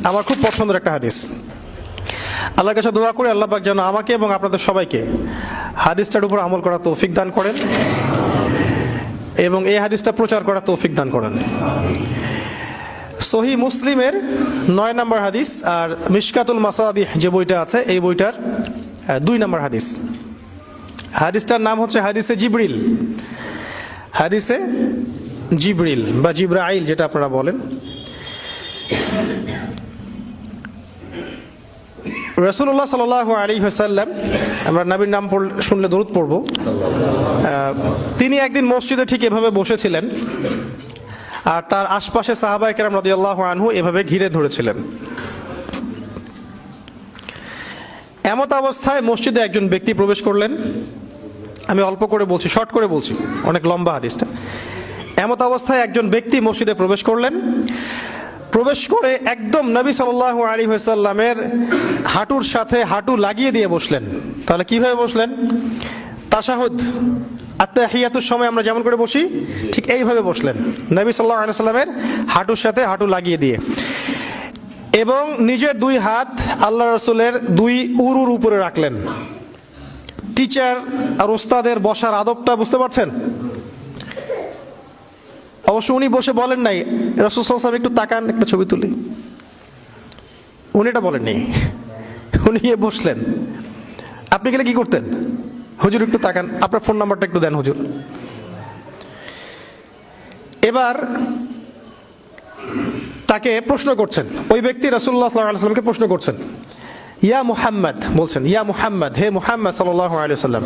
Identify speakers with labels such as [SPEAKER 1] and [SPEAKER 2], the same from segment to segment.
[SPEAKER 1] আমার খুব পছন্দের একটা হাদিস। আল্লাহর কাছে দোয়া করে আল্লাহ পাক যেন আমাকে এবং আপনাদের সবাইকে হাদিসটার উপর আমল করার তৌফিক দান করেন এবং এই হাদিসটা প্রচার করার তৌফিক দান করেন। সহিহ মুসলিমের 9 নম্বর হাদিস আর মিশকাতুল মাসাবিহ যে বইটা আছে এই বইটার 2 নম্বর হাদিস। হাদিসটার নাম হচ্ছে হাদিসে জিবরিল। হাদিসে জিবরিল বা জিব্রাইল যেটা আপনারা বলেন। রাসূলুল্লাহ সাল্লাল্লাহু আলাইহি ওয়াসাল্লাম, আমরা নবীর নাম শুনলে দরুদ পড়ব, তিনি একদিন মসজিদে ঠিক এভাবে বসেছিলেন আর তার আশপাশে সাহাবায়ে কেরাম রাদিয়াল্লাহু আনহু এভাবে ঘিরে ধরেছিলেন। এমত অবস্থায় মসজিদে একজন ব্যক্তি প্রবেশ করলেন। আমি অল্প করে বলছি, শর্ট করে বলছি, অনেক লম্বা হাদিসটা। এমত অবস্থায় একজন ব্যক্তি মসজিদে প্রবেশ করলেন। প্রবেশ করে একদম নবী সাল্লাল্লাহু আলাইহি ওয়াসাল্লামের হাঁটুর সাথে হাঁটু লাগিয়ে দিয়ে বসলেন। তাহলে কিভাবে বসলেন? তাশাহুদ আত্তাহিয়াতুর সময় আমরা যেমন করে বসি ঠিক এইভাবে বসলেন, নবী সাল্লাল্লাহু আলাইহি ওয়াসাল্লামের হাঁটুর সাথে হাঁটু লাগিয়ে দিয়ে, এবং নিজের 2 হাত আল্লাহ রাসূলের 2 উরুর উপরে রাখলেন। টিচার আর ওস্তাদের বসার আদবটা বুঝতে পারছেন? অবশ্য উনি বসে বলেন নাই রাসূল সাল্লাল্লাহু আলাইহি ওয়াসাল্লাম একটু তাকান, একটা ছবি তুলি, উনি এটা বলেননি। উনি গিয়ে বসলেন। আপনি গেলে কি করতেন? হুজুর একটু তাকান, আপনার ফোন নাম্বারটা একটু দেন হুজুর। এবার তাকে প্রশ্ন করছেন, ওই ব্যক্তি রাসূলুল্লাহ সাল্লাল্লাহু আলাইহি ওয়াসাল্লামকে প্রশ্ন করছেন, ইয়া মুহাম্মদ, বলছেন ইয়া মুহাম্মদ, হে মুহাম্মদ সাল্লাল্লাহু আলাইহি ওয়াসাল্লাম,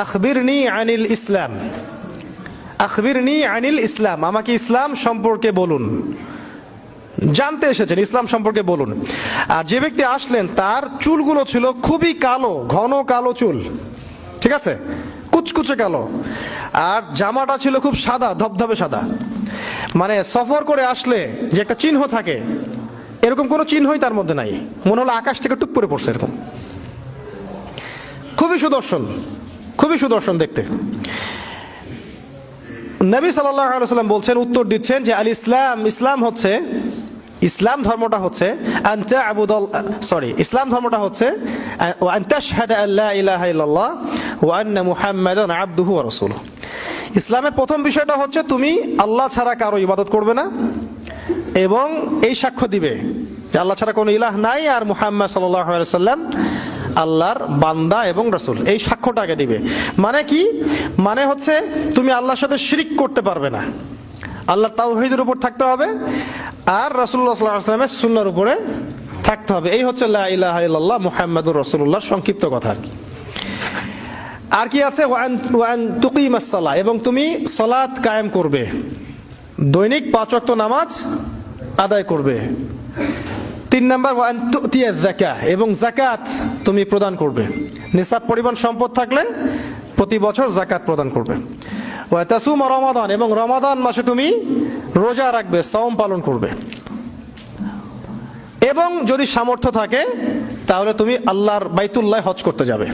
[SPEAKER 1] আখবিরনি আনিল ইসলাম, আখবিরনি আনিল ইসলাম, আমাকে ইসলাম সম্পর্কে বলুন। জানতে এসেছেন, ইসলাম সম্পর্কে বলুন। আর যে ব্যক্তি আসলেন তার চুলগুলো ছিল খুবই কালো, ঘন কালো চুল, ঠিক আছে, কুচকুচে কালো, আর জামাটা ছিল খুব সাদা, ধবধবে সাদা। মানে সফর করে আসলে যে একটা চিহ্ন থাকে, এরকম কোনো চিহ্নই তার মধ্যে নাই। মনে হলো আকাশ থেকে টুক করে পড়ছে এরকম। খুবই সুদর্শন, খুবই সুদর্শন দেখতে। নবী সাল্লাল্লাহু আলাইহি ওয়াসাল্লাম বলছেন, উত্তর দিচ্ছেন যে আল ইসলাম, ইসলাম হচ্ছে, ইসলাম ধর্মটা হচ্ছে ইসলাম ধর্মটা হচ্ছে আন তাশহাদা আল্লা ইলাহা ইল্লাল্লাহ ওয়া আন্না মুহাম্মাদান আবদুহু ওয়া রাসূলুহু। ইসলামের প্রথম বিষয়টা হচ্ছে তুমি আল্লাহ ছাড়া কারো ইবাদত করবে না এবং এই সাক্ষ্য দিবে যে আল্লাহ ছাড়া কোনো ইলাহ নাই আর মুহাম্মদ সাল্লাল্লাহু আলাইহি ওয়াসাল্লাম আল্লাহর বান্দা এবং রাসূল। এই সাক্ষ্যটাকে দিবে। মানে কি? মানে হচ্ছে তুমি আল্লাহর সাথে শিরক করতে পারবে না, আল্লাহর তাওহীদের উপর থাকতে হবে আর রাসূলুল্লাহ সাল্লাল্লাহু আলাইহি ওয়াসাল্লামের সুন্নাহর উপরে থাকতে হবে। এই হচ্ছে লা ইলাহা ইল্লাল্লাহ মুহাম্মাদুর রাসূলুল্লাহর সংক্ষিপ্ত কথা আর কি। আর কি আছে? ওয়ান তুকিমাস সালাহ, এবং তুমি সালাত কায়েম করবে, দৈনিক 5 ওয়াক্ত নামাজ আদায় করবে। 3 নাম্বার ওয়ান তুতিয়াজ যাকাত, এবং যাকাত তুমি প্রদান করবে। নিসাব পরিমাণ সম্পদ থাকলে প্রতি বছর যাকাত প্রদান করবে। ওয়া তাসুম রমাদান, এবং রমাদান মাসে তুমি রোজা রাখবে, সাওম পালন করবে। এবং যদি সামর্থ্য থাকে তাহলে তুমি আল্লাহর বাইতুল্লাহ হজ করতে যাবে।